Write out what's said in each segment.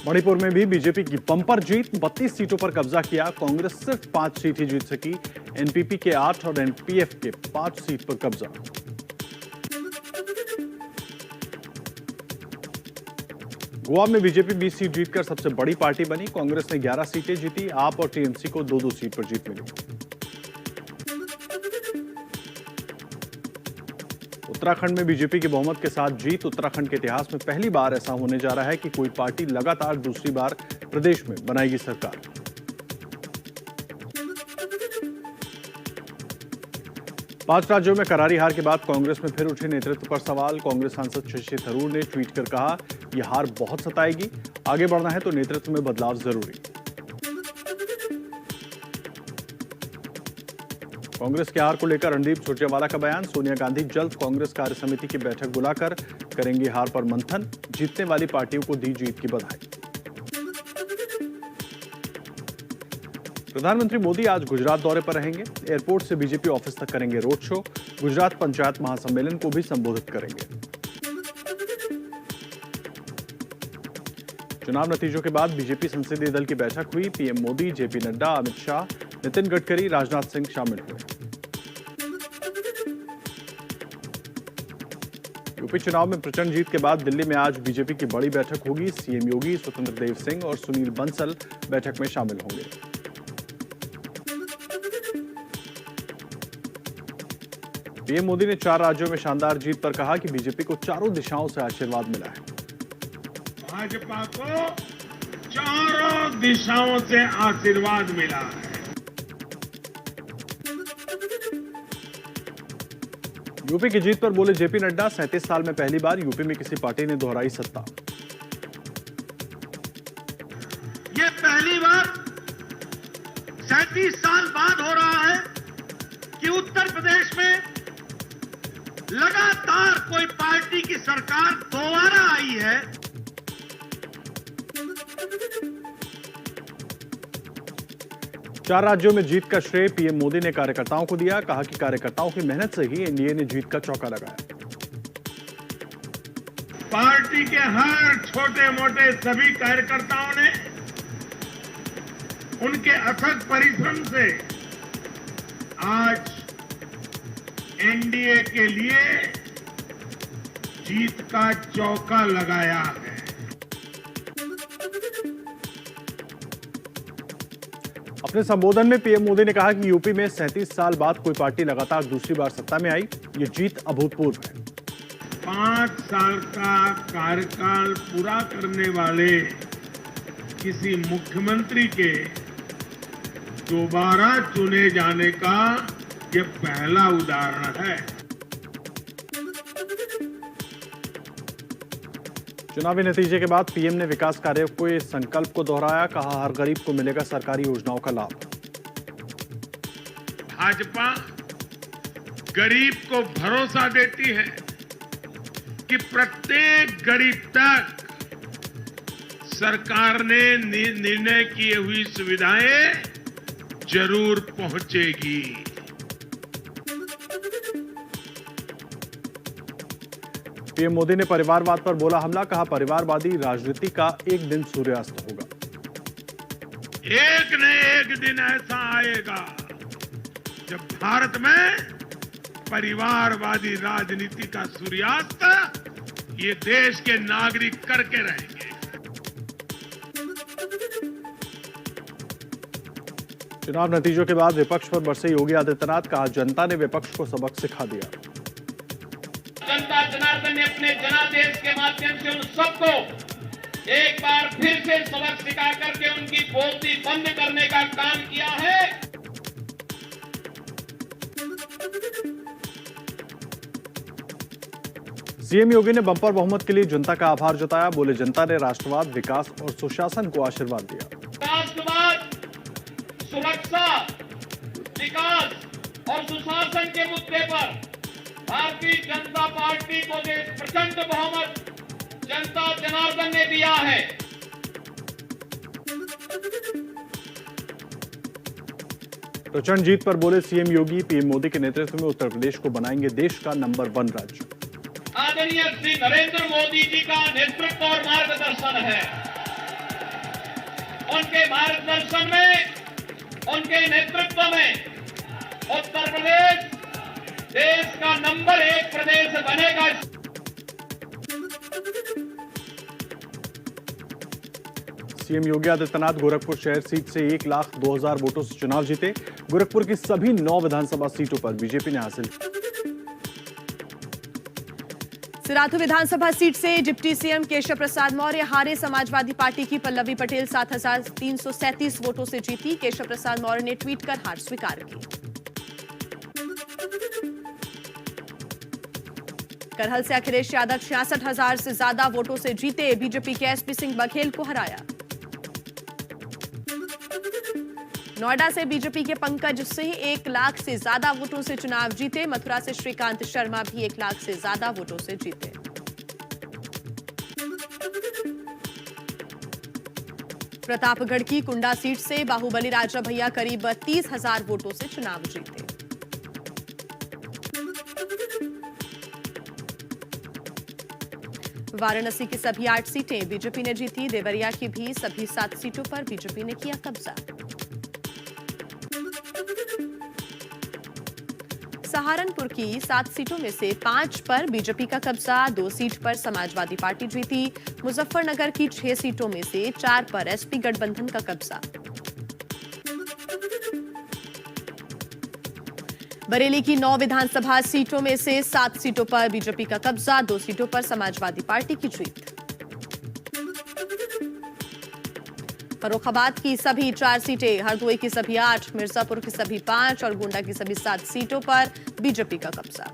मणिपुर में भी बीजेपी की बम्पर जीत, 32 सीटों पर कब्जा किया। कांग्रेस सिर्फ 5 सीट ही जीत सकी। एनपीपी के 8 और एनपीएफ के 5 सीट पर कब्जा। गोवा में बीजेपी 20 सीट जीतकर सबसे बड़ी पार्टी बनी। कांग्रेस ने 11 सीटें जीती। आप और टीएमसी को 2-2 सीट पर जीत मिली। उत्तराखंड में बीजेपी की बहुमत के साथ जीत। उत्तराखंड के इतिहास में पहली बार ऐसा होने जा रहा है कि कोई पार्टी लगातार दूसरी बार प्रदेश में बनाएगी सरकार। पांच राज्यों में करारी हार के बाद कांग्रेस में फिर उठे नेतृत्व पर सवाल। कांग्रेस सांसद शशि थरूर ने ट्वीट कर कहा, यह हार बहुत सताएगी, आगे बढ़ना है तो नेतृत्व में बदलाव जरूरी। कांग्रेस के हार को लेकर रणदीप सुरजेवाला का बयान। सोनिया गांधी जल्द कांग्रेस कार्य समिति की बैठक बुलाकर करेंगे हार पर मंथन। जीतने वाली पार्टियों को दी जीत की बधाई। प्रधानमंत्री मोदी आज गुजरात दौरे पर रहेंगे। एयरपोर्ट से बीजेपी ऑफिस तक करेंगे रोड शो। गुजरात पंचायत महासम्मेलन को भी संबोधित करेंगे। चुनाव नतीजों के बाद बीजेपी संसदीय दल की बैठक हुई। पीएम मोदी, जेपी नड्डा, अमित शाह, नितिन गडकरी, राजनाथ सिंह शामिल हुए। यूपी चुनाव में प्रचंड जीत के बाद दिल्ली में आज बीजेपी की बड़ी बैठक होगी। सीएम योगी, स्वतंत्र देव सिंह और सुनील बंसल बैठक में शामिल होंगे। पीएम मोदी ने 4 राज्यों में शानदार जीत पर कहा कि बीजेपी को चारों दिशाओं से आशीर्वाद मिला है। भाजपा को चारों दिशाओं से आशीर्वाद मिला है। यूपी की जीत पर बोले जेपी नड्डा, 37 साल में पहली बार यूपी में किसी पार्टी ने दोहराई सत्ता। ये पहली बार 37 साल बाद हो रहा है कि उत्तर प्रदेश में लगातार कोई पार्टी की सरकार दोबारा आई है। चार राज्यों में जीत का श्रेय पीएम मोदी ने कार्यकर्ताओं को दिया। कहा कि कार्यकर्ताओं की मेहनत से ही एनडीए ने जीत का चौका लगाया। पार्टी के हर छोटे मोटे सभी कार्यकर्ताओं ने उनके अथक परिश्रम से आज एनडीए के लिए जीत का चौका लगाया है। अपने संबोधन में पीएम मोदी ने कहा कि यूपी में 37 साल बाद कोई पार्टी लगातार दूसरी बार सत्ता में आई। ये जीत अभूतपूर्व है। 5 साल का कार्यकाल पूरा करने वाले किसी मुख्यमंत्री के दोबारा चुने जाने का यह पहला उदाहरण है। चुनावी नतीजे के बाद पीएम ने विकास कार्यों के संकल्प को दोहराया। कहा, हर गरीब को मिलेगा सरकारी योजनाओं का लाभ। भाजपा गरीब को भरोसा देती है कि प्रत्येक गरीब तक सरकार ने निर्णय किए हुई सुविधाएं जरूर पहुंचेगी। पीएम मोदी ने परिवारवाद पर बोला हमला। कहा, परिवारवादी राजनीति का एक दिन सूर्यास्त होगा। एक न एक दिन ऐसा आएगा जब भारत में परिवारवादी राजनीति का सूर्यास्त ये देश के नागरिक करके रहेंगे। चुनाव नतीजों के बाद विपक्ष पर बरसे योगी आदित्यनाथ। कहा, जनता ने विपक्ष को सबक सिखा दिया। जनता जनार्दन ने अपने जनादेश के माध्यम से उन सबको एक बार फिर से सबक सिखा करके उनकी बोलती बंद करने का काम किया है। सीएम योगी ने बंपर बहुमत के लिए जनता का आभार जताया। बोले, जनता ने राष्ट्रवाद, विकास और सुशासन को आशीर्वाद दिया। राष्ट्रवाद, सुरक्षा, विकास और सुशासन के मुद्दे पर भारतीय जनता पार्टी को प्रचंड बहुमत जनता जनार्दन ने दिया है। प्रचंड जीत पर बोले सीएम योगी, पीएम मोदी के नेतृत्व में उत्तर प्रदेश को बनाएंगे देश का नंबर 1 राज्य। आदरणीय श्री नरेंद्र मोदी जी का नेतृत्व और मार्गदर्शन है। उनके मार्गदर्शन में, उनके नेतृत्व में उत्तर प्रदेश देश का नंबर 1 प्रदेश बनेगा। सीएम योगी आदित्यनाथ गोरखपुर शहर सीट से 1,02,000 वोटों से चुनाव जीते। गोरखपुर की सभी 9 विधानसभा सीटों पर बीजेपी ने हासिल। सिराथू विधानसभा सीट से डिप्टी सीएम केशव प्रसाद मौर्य हारे। समाजवादी पार्टी की पल्लवी पटेल 7,337 वोटों से जीती। केशव प्रसाद मौर्य ने ट्वीट कर हार स्वीकार की। करहल से अखिलेश यादव 66,000 से ज्यादा वोटों से जीते। बीजेपी के एसपी सिंह बघेल को हराया। नोएडा से बीजेपी के पंकज सिंह 1 लाख से ज्यादा वोटों से चुनाव जीते। मथुरा से श्रीकांत शर्मा भी 1 लाख से ज्यादा वोटों से जीते। प्रतापगढ़ की कुंडा सीट से बाहुबली राजा भैया करीब 30,000 वोटों से चुनाव जीते। वाराणसी की सभी 8 सीटें बीजेपी ने जीती। देवरिया की भी सभी 7 सीटों पर बीजेपी ने किया कब्जा। सहारनपुर की 7 सीटों में से 5 पर बीजेपी का कब्जा। 2 सीट पर समाजवादी पार्टी जीती। मुजफ्फरनगर की 6 सीटों में से 4 पर एसपी गठबंधन का कब्जा। बरेली की 9 विधानसभा सीटों में से 7 सीटों पर बीजेपी का कब्जा। 2 सीटों पर समाजवादी पार्टी की जीत। फर्रुखाबाद की सभी 4 सीटें, हरदोई की सभी 8, मिर्जापुर की सभी 5 और गोंडा की सभी 7 सीटों पर बीजेपी का कब्जा।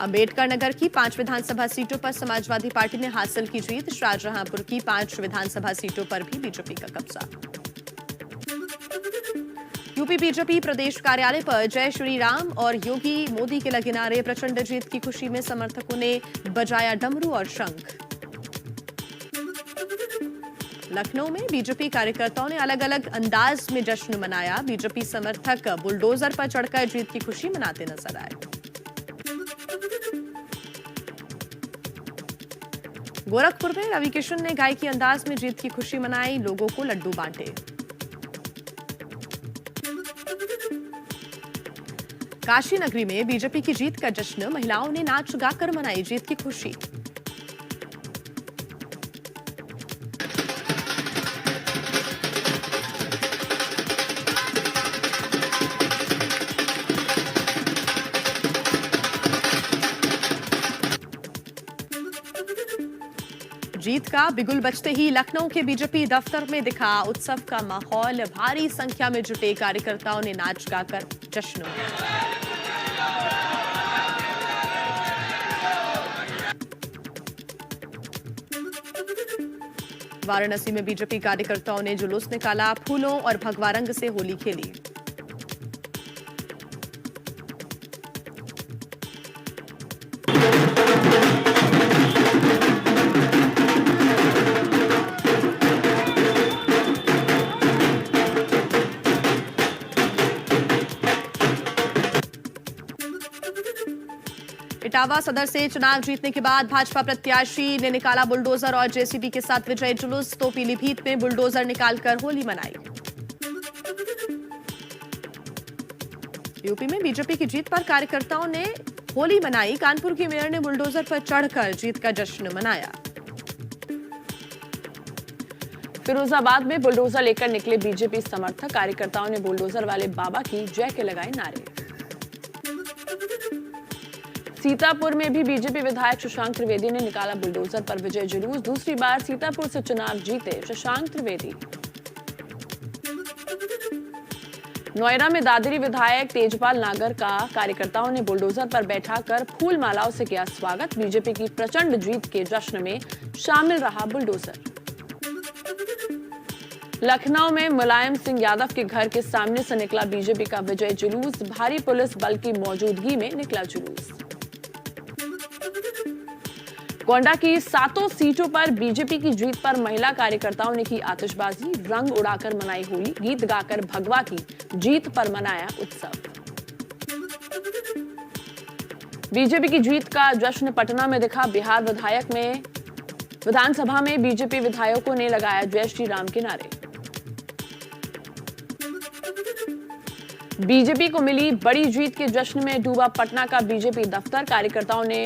अंबेडकर नगर की 5 विधानसभा सीटों पर समाजवादी पार्टी ने हासिल की जीत। शाहजहांपुर की 5 विधानसभा सीटों पर भी बीजेपी का कब्जा। यूपी बीजेपी प्रदेश कार्यालय पर जय श्री राम और योगी मोदी के लगे नारे। प्रचंड जीत की खुशी में समर्थकों ने बजाया डमरू और शंख। लखनऊ में बीजेपी कार्यकर्ताओं ने अलग अलग अंदाज में जश्न मनाया। बीजेपी समर्थक बुलडोजर पर चढ़कर जीत की खुशी मनाते नजर आए। गोरखपुर में रवि किशन ने गायकी अंदाज में जीत की खुशी मनाई। लोगों को लड्डू बांटे। काशी नगरी में बीजेपी की जीत का जश्न। महिलाओं ने नाच गाकर मनाई जीत की खुशी। जीत का बिगुल बजते ही लखनऊ के बीजेपी दफ्तर में दिखा उत्सव का माहौल। भारी संख्या में जुटे कार्यकर्ताओं ने नाच गाकर जश्न मनाया। वाराणसी में बीजेपी कार्यकर्ताओं ने जुलूस निकाला। फूलों और भगवा रंग से होली खेली। इटावा सदर से चुनाव जीतने के बाद भाजपा प्रत्याशी ने निकाला बुलडोजर और जेसीबी के साथ विजयी जुलूस। तो पीलीभीत में बुलडोजर निकालकर होली मनाई। यूपी में बीजेपी की जीत पर कार्यकर्ताओं ने होली मनाई। कानपुर की मेयर ने बुलडोजर पर चढ़कर जीत का जश्न मनाया। फिरोजाबाद में बुलडोजर लेकर निकले बीजेपी समर्थक। कार्यकर्ताओं ने बुलडोजर वाले बाबा की जय के लगाए नारे। सीतापुर में भी बीजेपी विधायक शशांक त्रिवेदी ने निकाला बुलडोजर पर विजय जुलूस। दूसरी बार सीतापुर से चुनाव जीते शशांक त्रिवेदी। नोएडा में दादरी विधायक तेजपाल नागर का कार्यकर्ताओं ने बुलडोजर पर बैठाकर फूल मालाओं से किया स्वागत। बीजेपी की प्रचंड जीत के जश्न में शामिल रहा बुलडोजर। लखनऊ में मुलायम सिंह यादव के घर के सामने से निकला बीजेपी का विजय जुलूस। भारी पुलिस बल की मौजूदगी में निकला जुलूस। गोंडा की 7 सीटों पर बीजेपी की जीत पर महिला कार्यकर्ताओं ने की आतिशबाजी। रंग उड़ाकर मनाई होली। गीत गाकर भगवा की जीत पर मनाया उत्सव। बीजेपी की जीत का जश्न पटना में दिखा। बिहार विधायक में विधानसभा में बीजेपी विधायकों ने लगाया जय श्री राम के नारे। बीजेपी को मिली बड़ी जीत के जश्न में डूबा पटना का बीजेपी दफ्तर, कार्यकर्ताओं ने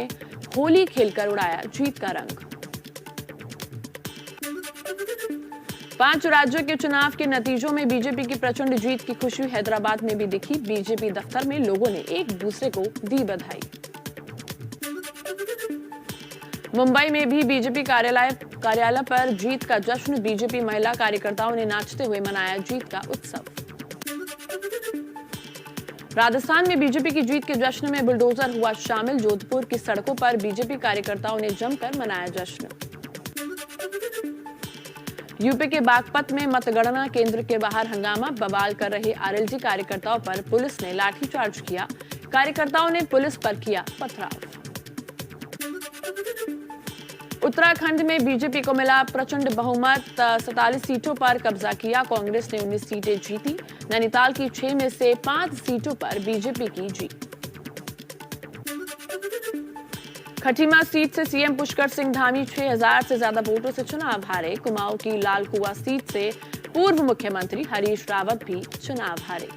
होली खेलकर उड़ाया जीत का रंग। 5 राज्यों के चुनाव के नतीजों में बीजेपी की प्रचंड जीत की खुशी हैदराबाद में भी दिखी। बीजेपी दफ्तर में लोगों ने एक दूसरे को दी बधाई। मुंबई में भी बीजेपी कार्यालय पर जीत का जश्न, बीजेपी महिला कार्यकर्ताओं ने नाचते हुए मनाया जीत का उत्सव। राजस्थान में बीजेपी की जीत के जश्न में बुलडोजर हुआ शामिल, जोधपुर की सड़कों पर बीजेपी कार्यकर्ताओं ने जमकर मनाया जश्न। यूपी के बागपत में मतगणना केंद्र के बाहर हंगामा, बवाल कर रहे आरएलजी कार्यकर्ताओं पर पुलिस ने लाठीचार्ज किया, कार्यकर्ताओं ने पुलिस पर किया पथराव। उत्तराखंड में बीजेपी को मिला प्रचंड बहुमत, 47 सीटों पर कब्जा किया, कांग्रेस ने 19 सीटें जीती। नैनीताल की 6 में से 5 सीटों पर बीजेपी की जीत। खटीमा सीट से सीएम पुष्कर सिंह धामी 6000 से ज्यादा वोटों से चुनाव हारे। कुमाऊं की लालकुआ सीट से पूर्व मुख्यमंत्री हरीश रावत भी चुनाव हारे।